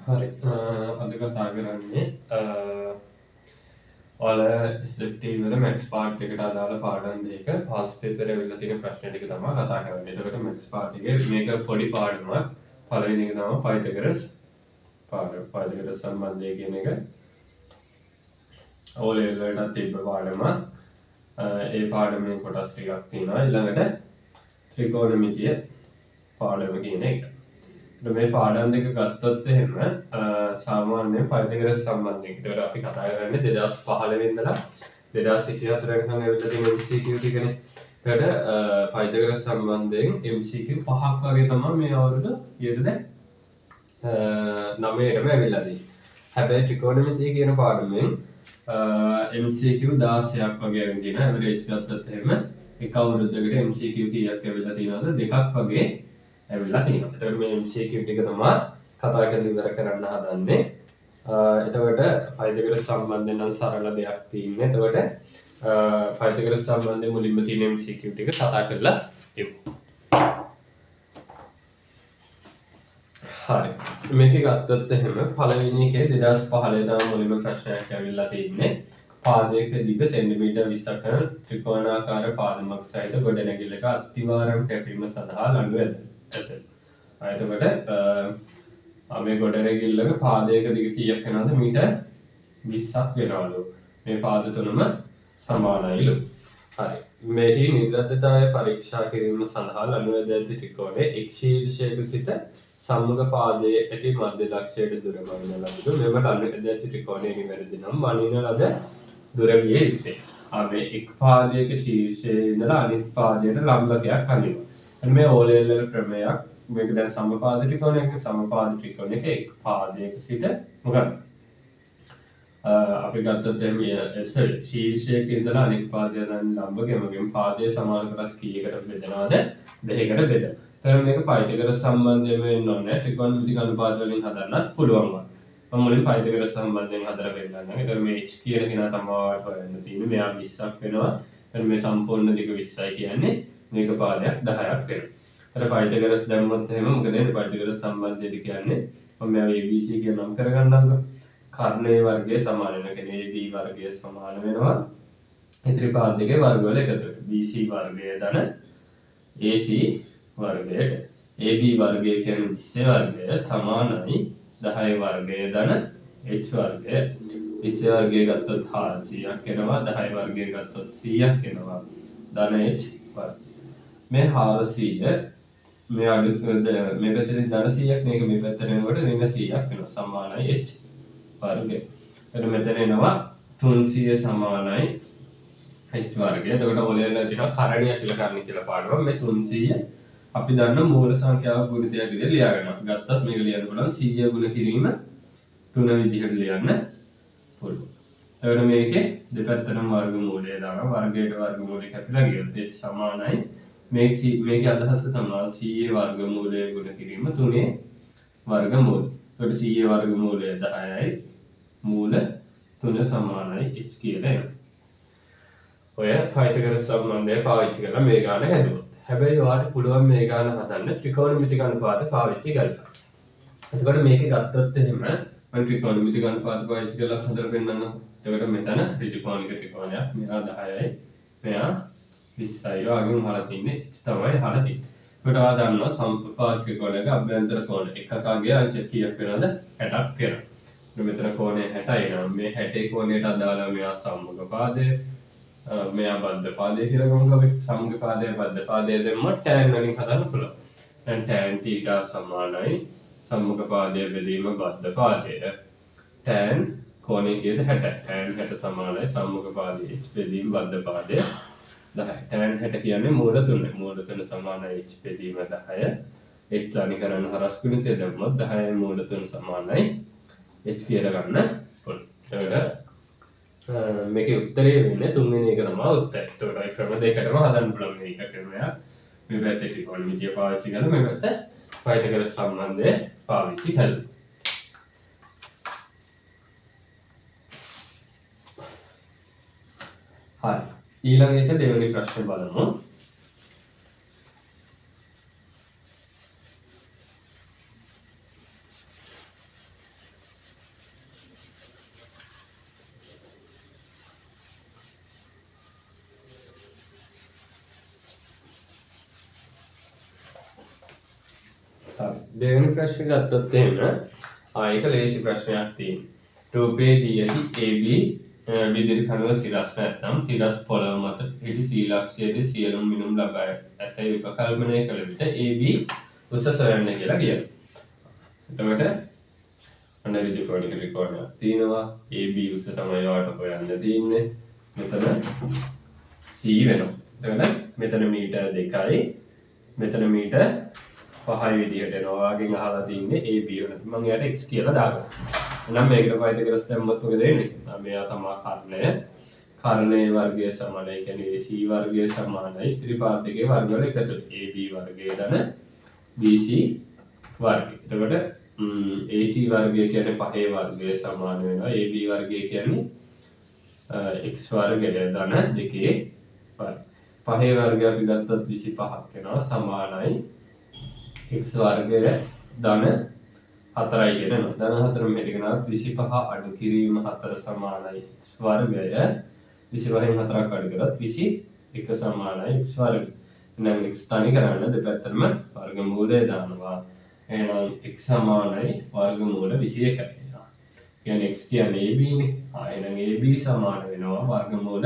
හරි අද කතා කරන්නේ ඔයාලා SFT වල මැක්ස් පාර්ට් එකට අදාළ පාඩම් දෙක පාස් පේපර් එකේ තියෙන ප්‍රශ්න ටික තමයි කතා කරන්නේ. එතකොට මැක්ස් පාර්ට් එකේ මේක පොඩි පාඩමක්. පළවෙනි එක තමයි පයිතගරස් පාඩම. පයිතගරස් සම්බන්ධය කියන එක O level වලට තිබ්බ පාඩමක්. ඒ පාඩමේ කොටස් ටිකක් තියෙනවා. ඊළඟට ත්‍රිකෝණමිතිය පාඩම කියන එක. මේ පාඩම් දෙක ගත්තොත් එහෙම සාමාන්‍යයෙන් පයිතගරස් සම්බන්ධයෙන් ඒකට අපි කතා කරන්නේ 2015 ඉඳලා 2024 වෙනකන් ඇවිල්ලා තියෙන MCQ ටිකනේ. ඒකට පයිතගරස් සම්බන්ධයෙන් MCQ 5ක් වගේ තමයි මේ අවුරුදු ඊයේද 9ටම ඇවිල්ලා තියෙන්නේ. හැබැයි ත්‍රිකෝණමිතිය කියන පාඩමෙන් MCQ 16ක් වගේ ඇවිල්ලා තියෙනවා. ඇවරේජ් ගත්තොත් එහෙම එක අවුරුද්දකට MCQ කීයක් ඇවිල්ලා තියෙනවද? දෙකක් වගේ ඇවිල්ලා තියෙනවා. එතකොට මේ MCQ ටික තමයි කතා කරලා ඉවර කරන්න හදන්නේ. එතකොට පයිතගරස් සම්බන්ධයෙන් නම් සරල දෙයක් තියෙන්නේ. එතකොට පයිතගරස් සම්බන්ධයෙන් මුලින්ම තියෙන MCQ ටික කතා කරලා ඉමු. හරි. මේකේ ගත්තොත් එහෙම පළවෙනි එකේ 2015 දාම මුලින්ම ප්‍රශ්නයක් ඇවිල්ලා තියෙන්නේ. පාදයක දිග සෙන්ටිමීටර් 20ක ත්‍රිකෝණාකාර පාදමක් සහිත ගොඩනැගිල්ලක අතිවාරම් කැපීම සඳහා ලණු ඇත. එතකොට මේ ගොඩනැගිල්ලක පාදයක දිග කීයක් වෙනවද? මීටර් 20ක් වෙනවලු. මේ පාද තුනම සමානයිලු. හරි. මෙහි නිර්බද්ධතාවය පරීක්ෂා කිරීම සඳහා ලණු ඇද ඇති ත්‍රිකෝණයේ එක් ශීර්ෂයක සිට සම්මුඛ පාදයේ ඇති මධ්‍ය ලක්ෂයට දුර වන ලබු මෙම ලණු ඇද ඇති ත්‍රිකෝණයේ නිවැරදි නම් වනින ලද දුර විය යුත්තේ. මේ එක් පාදයක ශීර්ෂයේ ඉඳලා අනිත් පාදයට ලම්බකයක් අනිනවා. මේ O level ක්‍රමයක්. මේක දැන් සමපාද ත්‍රිකෝණයක සමපාද ත්‍රිකෝණයක එක් පාදයක සිට මොකක්ද? අපි ගත්තොත් එහේ ශීර්ෂයක ඉඳලා අනිත් පාදයට ලම්බකයමගෙන් පාදයේ සමාන කොටස් කීයකට බෙදනවද? දෙකකට බෙදනවා. එතකොට මේක පයිතගරස් සම්බන්ධයෙන් වෙන්න ඕනේ. ත්‍රිකෝණමිතික අනුපාත වලින් හදන්නත් පුළුවන් වань. මම මුලින් පයිතගරස් සම්බන්ධයෙන් හදලා පෙන්නන්නම්. එතකොට මේ h කියන කෙනා තමයි හොයන්න තියෙන්නේ. මෙයා 20ක් වෙනවා. එතකොට මේ සම්පූර්ණ දිග 20යි කියන්නේ මේක පාදයක් 10ක් වෙනවා. එතකොට පයිතගරස් දැම්මොත් එහෙම මොකද වෙන්නේ? පයිතගරස් සම්බන්ධයද කියන්නේ මම මෙයා ABC කියන නම් කරගන්නම්කෝ. කර්ණයේ වර්ගය සමාන වෙන කෙනේ AB වර්ගය සමාන වෙනවා. ඉතිරි පාද දෙකේ වර්ග වල එකතුවට. BC වර්ගය ධන AC වර්ගයට. AB වර්ගය කියන්නේ 20 වර්ගය සමානයි 10 වර්ගය ධන H වර්ගය. 20 වර්ගය ගත්තොත් 400ක් එනවා. 10 වර්ගය ගත්තොත් 100ක් එනවා. ධන H වර්ගය. මේ 400 මේ අඩු මේ පැත්තෙන් ධන 100ක් මේක මේ පැත්තට එනකොට ඍණ 100ක් වෙනවා. සමානයි H වර්ගය. එතකොට මෙතන එනවා 300 සමානයි H වර්ගය. එතකොට ඔලෙල්ල තියෙනවා කරණීය කියලා ගන්න කියලා පාඩම. මේ 300 අපි දන්න මූල සංඛ්‍යාව ගුණිතයක් විදිහට ලියා ගන්නවා. අපි ගත්තත් මේක ලියන්න පුළුවන් 100 ගුණ කිරීම 3 විදිහට ලියන්න පුළුවන්. එතකොට මේකේ දෙපැත්තටම වර්ගමූලය දානවා. වර්ගයට වර්ගමූලය කැපිලා ගියොත් ඒ සමානයි මේකේ අදහස තමයි 100 වර්ගමූලය ගුණ කිරීම 3 වර්ගමූලය. එතකොට 100 වර්ගමූලය 10යි මූල 3 සමානයි h කියලා එනවා. ඔය පයිතගරස් සම්බන්ධය පාවිච්චි කරලා මේ ගාන හැදුවා. හැබැයි ඔයාලට පුළුවන් මේ ගාන හදන්න ත්‍රිකෝණමිතික අනුපාත පාවිච්චි කරලා. එතකොට මේකේ ගත්තොත් එහෙම මම ත්‍රිකෝණමිතික අනුපාත පාවිච්චි කරලා හදලා පෙන්නන්නම්. එතකොට මෙතන ත්‍රිකෝණික ත්‍රිකෝණයක් මෙහා 10යි මෙහා 20යි වගේම අහලා තින්නේ h තමයි අහලා තින්නේ. ඒකට ඔයා දන්නවා සම්පාද ත්‍රිකෝණයක අභ්‍යන්තර කෝණ එකකගේ අංශ කීයක් වෙනවද? 60ක් වෙනවා. මෙතන කෝණය 60යි නම් මේ 60 කෝණයට අදාළ මෙයා සම්මුඛ පාදය මෙයා බද්ධ පාදය කියලා ගමු අපි. සම්මුඛ පාදය බද්ධ පාදය දෙන්න tan වලින් හදන්න පුළුවන්. දැන් tan θ සමානයි සම්මුඛ පාදය බෙදීම බද්ධ පාදය. tan කෝණය කීයද? 60. tan 60 සමානයි සම්මුඛ පාදය h බෙදීම බද්ධ පාදය 10. tan 60 කියන්නේ මූල 3. මූල 3 සමානයි h බෙදීම 10. h තනිකරන හරස් ගුණිතය දැම්මොත් 10 මූල 3 සමානයි h කියලා ගන්න පුළුවන්. එතකොට මේකේ උත්තරය වෙන්නේ තුන්වෙනි එක තමයි උත්තරය. එතකොට ඒ ක්‍රම දෙකටම හදන්න පුළුවන්. මේක ක්‍රමයක් මේ පැත්තේ ත්‍රිකෝණමිතිය පාවිච්චි කරලා මේ පැත්ත පයිතගරස් සම්බන්ධය පාවිච්චි කරලා. හරි. ඊළඟ එක දෙවෙනි ප්‍රශ්නේ බලමු. හරි. දෙවෙනි ප්‍රශ්නේ ගත්තොත් එහෙම ඒක ලේසි ප්‍රශ්නයක් තියෙනවා. රූපයේ ඇති AB විදිහට කනුව සිරස් නැත්නම් තිරස් පොළව මත පිටි සීලක්ෂයේදී සියලුම මිනුම් ලබා ඇතැයි උපකල්පනය කළ විට AB උස සොයන්න කියලා කියනවා. එතකොට අන්න රිකෝඩික තියෙනවා. AB උස තමයි ඔයාලට හොයන්න තියෙන්නේ. මෙතන C වෙනවා. එතකොට මෙතන මීටර් 2යි මෙතන මීටර් 5යි විදිහට එනවා. වගේ අහලා තින්නේ AB වෙනවා. මම එයාට x කියලා දාගන්නවා. එහෙනම් මේකට පයිතගොරස් දැම්මොත් මොකද වෙන්නේ? මෙයා තමයි කර්ණය. කර්ණයේ වර්ගය සමානයි. ඒ කියන්නේ AC වර්ගය සමානයි. ඉතිරි පාත් දෙකේ වර්ග වල එකතු. AB වර්ගය දන BC වර්ගය. එතකොට AC වර්ගය කියන්නේ 5 වර්ගය සමාන වෙනවා. AB වර්ගය කියන්නේ x වර්ගය දන 2 වර්ගය. 5 වර්ගය අපි ගත්තොත් 25ක් වෙනවා සමානයි x වර්ගය ධන 4යි කියනවා. ධන 4 මෙහෙට ගෙනාවත් 25 අඩු කිරීම 4 සමානයි x වර්ගය. 25න් 4ක් අඩු කරොත් 21 සමානයි x වර්ගය. එහෙනම් x තනි කරන්න දෙපැත්තටම වර්ගමූලය දානවා. එහෙනම් x සමානයි වර්ගමූල 21යි. කියන්නේ x කියන්නේ AB නේ. එහෙනම් AB සමාන වෙනවා වර්ගමූල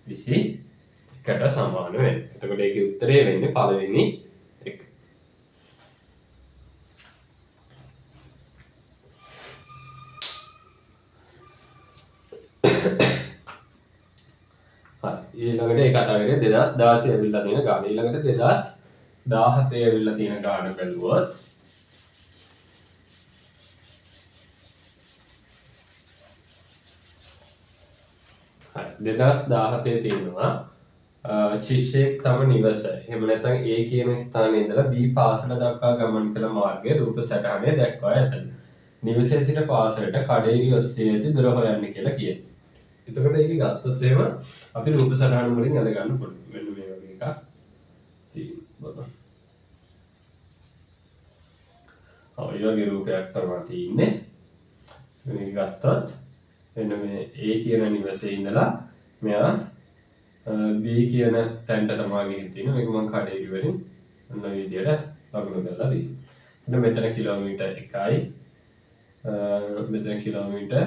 21ට සමාන වෙනවා. එතකොට ඒකේ උත්තරය වෙන්නේ පළවෙනි එක. හරි. ඊළඟට ඒ කතා කරේ 2016 ඇවිල්ලා තියෙන ගාන. ඊළඟට 2017 ඇවිල්ලා තියෙන ගාන බැලුවොත් හරි 2017 තියෙනවා ශිෂ්‍යයෙක් තම නිවස එහෙම නැත්නම් A කියන ස්ථානයේ ඉඳලා B පාසල දක්වා ගමන් කළ මාර්ගයේ රූප සටහනේ දක්වා ඇත. නිවසේ සිට පාසලට කඩේරි ඔස්සේ ඇති දුර හොයන්න කියලා කියනවා. එතකොට ඒක ගත්තොත් එහෙම අපි රූප සටහන වලින් අද ගන්න පුළුවන්. මෙන්න මේ වගේ එකක් තියෙනවා. ඔය වගේ රූපයක් තමයි තියෙන්නේ. මේක ගත්තොත් එන්න මේ A කියන නිවසේ ඉඳලා මෙයා B කියන තැනට තමයි ගිහින් තියෙන්නේ. මේක මම කඩේරි වලින් ඔන්න ඔය විදියට ලකුණු කරලා තියෙනවා. එතන මෙතන කිලෝමීටර් 1යි මෙතන කිලෝමීටර්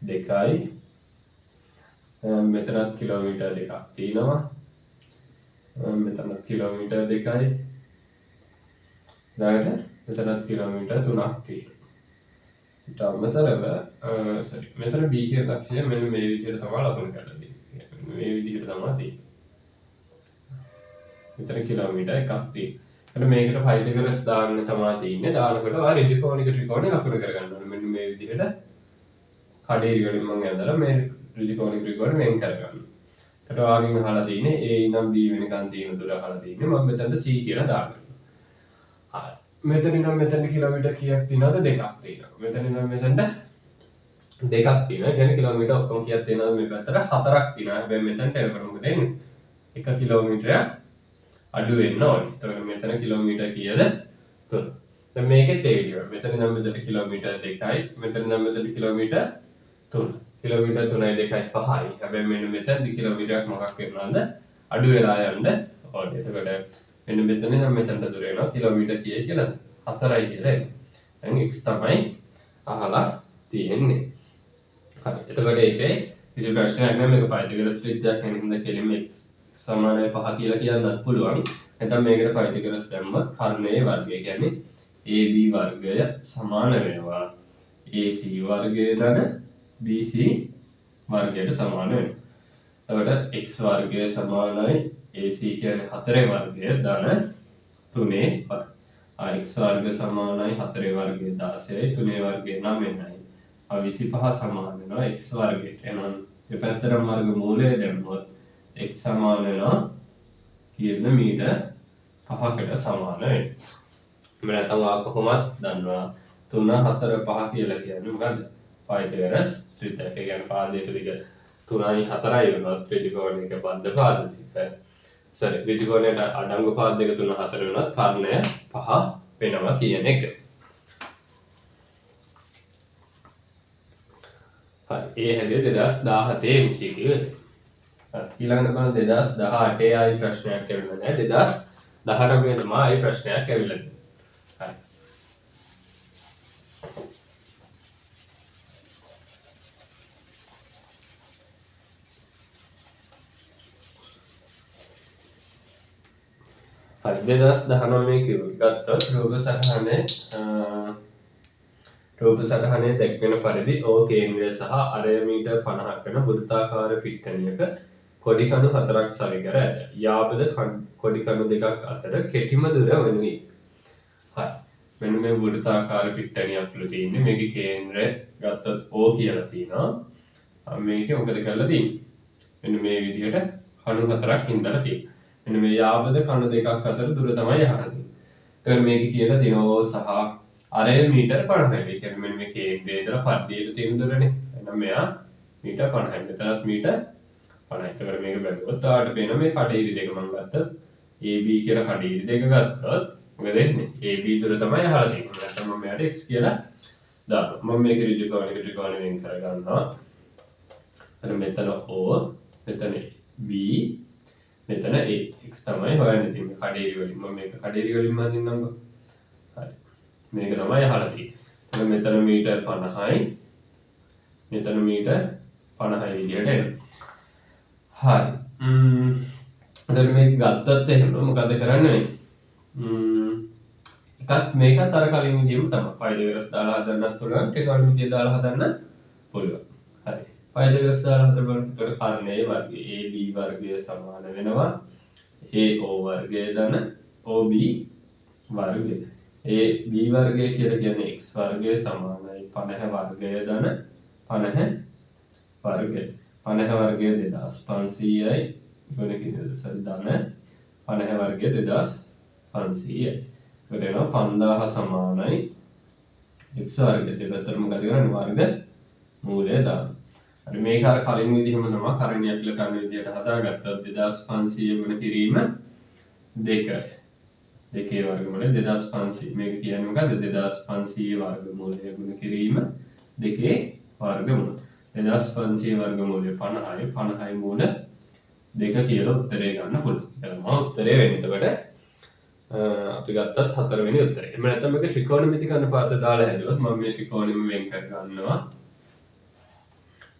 2යි මෙතනත් කිලෝමීටර් 2ක් තියෙනවා. මෙතනත් කිලෝමීටර් 2යි ඊළඟට මෙතනත් කිලෝමීටර් 3ක් තියෙනවා. ඊට අමතරව මෙතන B කියන ලක්ෂය මෙන්න මේ විදිහට තමයි ලකුණු කරලා තියෙන්නේ. මේ විදිහට තමයි තියෙන්නේ. මෙතන කිලෝමීටර් 1ක් තියෙනවා. එතන මේකට පයිතගොරස් දාන්න තමයි තියෙන්නේ. දානකොට ඔය ත්‍රිකෝණික ත්‍රිකෝණේ ලකුණු කරගන්න ඕනේ. මෙන්න මේ විදිහට කඩේරි වලින් මම ඇඳලා මේ ත්‍රිකෝණික ත්‍රිකෝණේ වෙන් කරගන්න. ඊට වාගෙන් අහලා තියෙන්නේ A ඉඳන් B වෙනකන් තියෙන දුර අහලා තියෙන්නේ. මම මෙතනට C කියලා දානවා. හරි. මෙතන ඉඳන් මෙතනට කිලෝමීටර් කීයක් තියෙනවද? 2ක් තියෙනවා. මෙතන ඉඳන් මෙතනට 2ක් තියෙනවා. කියන්නේ කිලෝමීටර් ඔක්කොම කීයක් තියෙනවද මේ පැත්තට? 4ක් තියෙනවා. හැබැයි මෙතනට එනකොට මොකද වෙන්නේ? 1 කිලෝමීටරයක් අඩු වෙන්න ඕනේ. එතකොට මෙතන කිලෝමීටර් කීයද? 3. දැන් මේකෙත් ඒ විදිහට. මෙතන ඉඳන් මෙතනට කිලෝමීටර් 2යි. මෙතන ඉඳන් මෙතනට කිලෝමීටර් 3. කිලෝමීටර් 3යි 2යි 5යි. හැබැයි මෙන්න මෙතනදි කිලෝමීටරයක් මොකක් වෙනවද? අඩු වෙලා යන්න ඕනේ. එතකොට මෙන්න මෙතන ඉඳන් මෙතනට දුර වෙනවා කිලෝමීටර් කීයද කියලාද? 4යි කියලා එනවා. දැන් x තමයි අහලා තියෙන්නේ. හරි. එතකොට ඒකේ කිසි ප්‍රශ්නයක් නැහැ. මේක පයිතගොරස් ත්‍රිත්‍යයක් වෙන හින්දා කෙලින්ම x සමානයි 5 කියලා කියන්නත් පුළුවන්. නැත්නම් මේකට පයිතගොරස් දැම්මත් කර්ණයේ වර්ගය කියන්නේ AB වර්ගය සමාන වෙනවා AC වර්ගය ධන BC වර්ගයට සමාන වෙනවා. එතකොට x වර්ගය සමානයි AC කියන්නේ 4 වර්ගය ධන 3 වර්ගය. x වර්ග සමානයි 4 වර්ගය 16යි 3 වර්ගය 9යි. 25 සමාන වෙනවා x වර්ගයට. එහෙනම් දෙපැත්තටම වර්ගමූලය දැම්මොත් x සමාන වෙනවා කීයද මීටර් 5කට සමාන වෙනවා. මම නැතම කොහොමද දන්නවා 3 4 5 කියලා කියන්නේ මොකද්ද? පයිතගොරස් ත්‍රිත්‍යක කියන්නේ පාදයක දිග 3යි 4යි වෙනවා ත්‍රිකෝණයක බද්ධ පාද දෙක. සරි ත්‍රිකෝණයට අඩංගු පාද දෙක 3 4 වෙනවා කර්ණය 5 වෙනවා කියන එක. හරි ඒ හැදේ 2017 MCQ. ඊළඟට බලන්න 2018 ආයි ප්‍රශ්නයක් ඇවිල්ලා නැහැ. 2019 තමයි ආයි ප්‍රශ්නයක් ඇවිල්ලා තියෙන්නේ. 2019 ගත්තොත් රූප සටහනේ දැක්වෙන පරිදි O කේන්ද්‍රය සහ අරය මීටර් 50ක් වෙන වෘත්තාකාර පිට්ටනියක කොඩි කණු 4ක් සවි කර ඇත. යාබද කොඩි කණු දෙකක් අතර කෙටිම දුර වනුයි. හරි. මෙන්න මේ වෘත්තාකාර පිට්ටනියක් තියෙන්නේ. මේකේ කේන්ද්‍රය ගත්තොත් O කියලා තියෙනවා. මේකේ මොකද කරලා තියෙන්නේ? මෙන්න මේ විදිහට කණු 4ක් ඉඳලා තියෙනවා. මෙන්න මේ යාබද කණු දෙකක් අතර දුර තමයි අහන්නේ. එතකොට මේක කියලා තියෙනවා O සහ අරය මීටර් 50යි. ඒ කියන්නේ මෙන්න මේ කේන්ද්‍රයේ ඉඳලා පරිධියට තියෙන දුරනේ. එහෙනම් මෙයා මීටර් 50යි. මෙතනත් මීටර් 50යි. එතකොට මේක බැලුවොත් ඔයාලට පේනවා මේ කඩේරි දෙක මම ගත්තොත් AB කියලා කඩේරි දෙක ගත්තොත් මොකද වෙන්නේ? AB දුර තමයි අහලා තියෙන්නේ. නැත්නම් මම මෙයාට x කියලා දානවා. මම මේක ත්‍රිකෝණෙ වෙන් කරගන්නවා. අර මෙතන O, මෙතන B, මෙතන A. x තමයි හොයන්න තියෙන්නේ කඩේරි වලින්. මම මේක කඩේරි වලින් මදින්නම්කෝ. හරි. මේක තමයි අහලා තියෙන්නේ. මෙතන මීටර් 50යි. මෙතන මීටර් 50යි විදිහට එනවා. හරි. එතකොට මේක ගත්තත් එහෙම මොකද කරන්නේ? මේකත් අර කලින් විදිහම තමයි. පයිතගොරස් දාලා හදන්නත් පුළුවන්, ත්‍රිකෝණමිතිය දාලා හදන්නත් පුළුවන්. හරි. පයිතගොරස් දාලා හදනකොට කර්ණයේ වර්ගය AB වර්ගය සමාන වෙනවා AO වර්ගය ධන OB වර්ගය. AB වර්ගය කියලා කියන්නේ x වර්ගය සමානයි 50 වර්ගය ධන 50 වර්ගය. 50 වර්ගය 2500යි ගුණ කිව්වද ධන 50 වර්ගය 2500යි. ඒකට එනවා 5000 සමානයි x වර්ගය. දෙපැත්තට මොකද කරන්නේ? වර්ග මූලය දාන්න. හරි මේක අර කලින් විදිහම තමයි කරණියක් ලකන විදිහට හදාගත්තොත් 2500 ගුණ කිරීම 2යි. 2 වර්ගමූලය 2500. මේක කියන්නේ මොකද්ද? 2500 වර්ගමූලය ගුණ කිරීම 2 වර්ගමූලය. 2500 වර්ගමූලය 50යි. 50යි මූල 2 කියලා උත්තරේ ගන්න පුළුවන්. ඒක තමයි උත්තරේ වෙන්නේ. එතකොට අපි ගත්තත් 4 වෙනි උත්තරේ. එහෙම නැත්නම් මේක ත්‍රිකෝණමිතික අනුපාත දාලා හැදුවොත් මම මේ ත්‍රිකෝණෙම වෙන් කර ගන්නවා.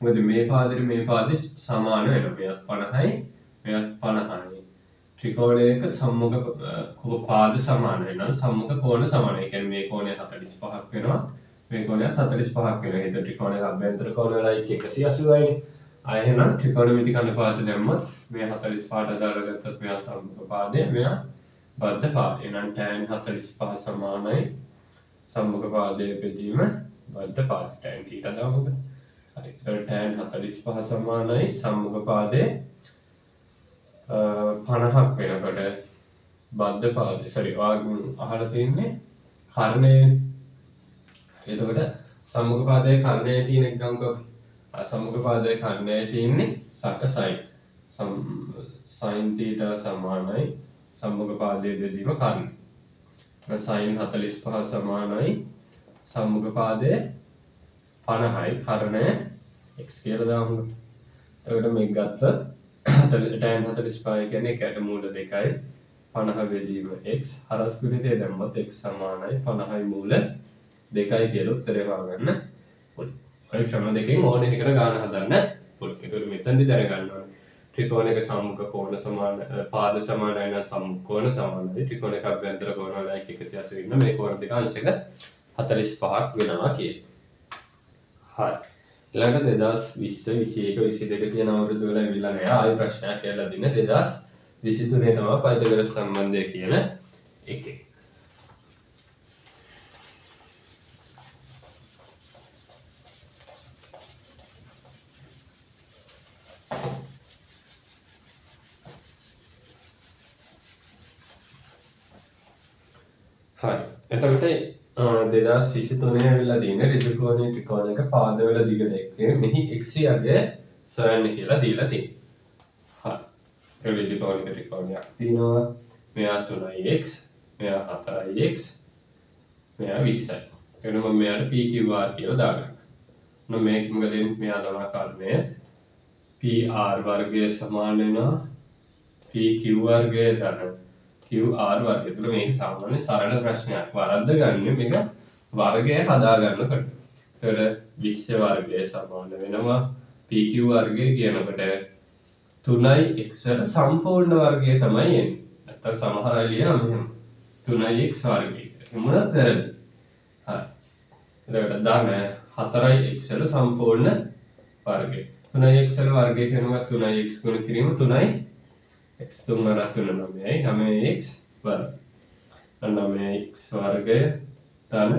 මොකද මේ පාදෙ සමාන වෙනවා. මෙයත් 50යි, මෙයත් 50යි. ත්‍රිකෝණයක සම්මුඛ පාද සමාන වෙනවා. සම්මුඛ කෝණ සමාන. ඒ කියන්නේ මේ කෝණය 45ක් වෙනවා. මේ කෝණයත් 45ක් වෙනවා. ඒතර ත්‍රිකෝණයක අභ්‍යන්තර කෝණ වල 180යිනේ. ආයෙ එහෙනම් ත්‍රිකෝණමිතික අනුපාත දැම්මොත් මේ 45ට දාලා ගත්තොත් මෙයා සම්මුඛ පාදය, මෙයා බද්ධ පාදය. එහෙනම් tan 45 සමානයි සම්මුඛ පාදයේ බෙදීම බද්ධ පාදය. tan θ දාමුද? හරි. ඒතර tan 45 සමානයි සම්මුඛ පාදයේ 50ක් වෙනකොට බද්ධ පාදය. සරි අහලා තියෙන්නේ කර්ණය. එතකොට සම්මුඛ පාදයේ කර්ණයේ තියෙන එක ගමුකෝ. සම්මුඛ පාදයේ කර්ණයේ තියෙන්නේ sin. sin θ සමානයි සම්මුඛ පාදයේ බෙදීම කර්ණය. sin 45 සමානයි සම්මුඛ පාදයේ 50යි කර්ණය x කියලා දාමු. එතකොට මේක ගත්තොත් tan 45 කියන්නේ එකට මූල 2යි 50 බෙදීම x හරස් ගුණිතය දැම්මොත් x සමානයි 50යි මූල 2යි කියලා උත්තරේ හොයාගන්න පුළුවන්. ඔය ක්‍රම දෙකෙන් ඕන එකකට ගාන හදන්න පුළුවන්. ඒකවල මෙතනදි දැනගන්න ඕනේ. ත්‍රිකෝණයක සම්මුඛ කෝණ සමාන පාද සමානයි නම් සම්මුඛ කෝණ සමානයි. ත්‍රිකෝණයක අභ්‍යන්තර කෝණ වල 180 ඉන්න මේ කෝණ දෙක අංශක 45ක් වෙනවා කියන්නේ. හරි. ඊළඟට 2020 21 22 කියන අවුරුදු වල ඇවිල්ලා නෑ. ආයි ප්‍රශ්නයක් කියලා දින 2023 තමයි පයිතගොරස් සම්බන්ධය කියන එකේ. හරි. එතකොට 2023 ඇවිල්ලා තියෙන ඍජුකෝණීය ත්‍රිකෝණයක පාදවල දිග දැක්කේ මෙහි x යගය සොයන්න කියලා දීලා තියෙනවා. හරි. ඒ ඍජුකෝණීය ත්‍රිකෝණයක් තියෙනවා. මෙයා 3x, මෙයා 4x, මෙයා 20යි. එතකොට මම මෙයාට PQR කියලා දාගන්නවා. මොන මේක මොකද මෙයා තමයි කර්ණය PR වර්ගය සමාන වෙනවා PQ වර්ගය ධන QR වර්ගය. ඒකට මේක සාමාන්‍ය සරල ප්‍රශ්නයක්. වරද්ද ගන්න මේක වර්ගය හදා ගන්නකොට. ඒතර 20 වර්ගය සමාන වෙනවා PQ වර්ගය කියනකොට 3x වල සම්පූර්ණ වර්ගය තමයි එන්නේ. නැත්තම් සමහර අය ලියනවා මෙහෙම 3x වර්ගය කියලා. එහෙම වුණත් වැරදි. හරි. එතකොට දාන්න 4x වල සම්පූර්ණ වර්ගය. 3x වල වර්ගය කියනවා 3x ගුණ කිරීම 3යි x 3 වරක් 3 9යි 9x වර්ග. 9x වර්ගය දාන්න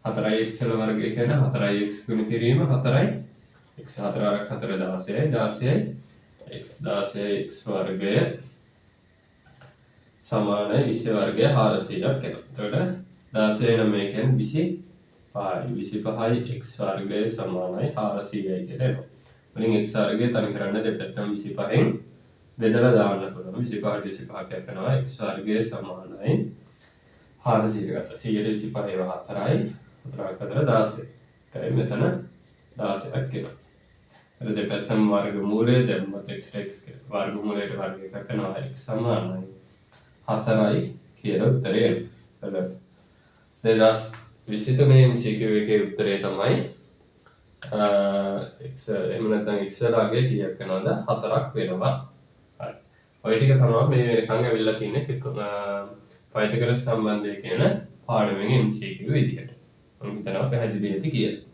4x වල වර්ගය කියන්නේ 4x ගුණ කිරීම 4යි x 4 වරක් 4 16යි 16යි x 16x වර්ගය සමානයි 20 වර්ගය 400ක් එනවා. එතකොට 16 9 කියන්නේ 25යි x වර්ගය සමානයි 400යි කියලා එනවා. වලින් x වර්ගය තනි කරන්න දෙපැත්තම 25න් බෙදලා දාන්න පුළුවන්. 25ට 25 කැපෙනවා x වර්ගය සමානයි 400 ගත්තා. 125 ඒවා 4යි 4ක් අතර 16. ඒකයි මෙතන 16ක් එනවා. එතන දෙපැත්තම වර්ගමූලය දැම්මොත් x කියලා. වර්ගමූලයට වර්ගය කැපෙනවා x සමානයි 4යි කියලා උත්තරය එනවා. 2023 MCQ එකේ උත්තරය තමයි x එහෙම නැත්නම් x වල අගය කීයක් වෙනවද? 4ක් වෙනවා. හරි. ඔය ටික තමයි මේ වෙනකන් ඇවිල්ලා තින්නේ පයිතගොරස් සම්බන්ධය කියන පාඩමෙන් MCQ විදියට. මම හිතනවා පැහැදිලි ඇති කියලා.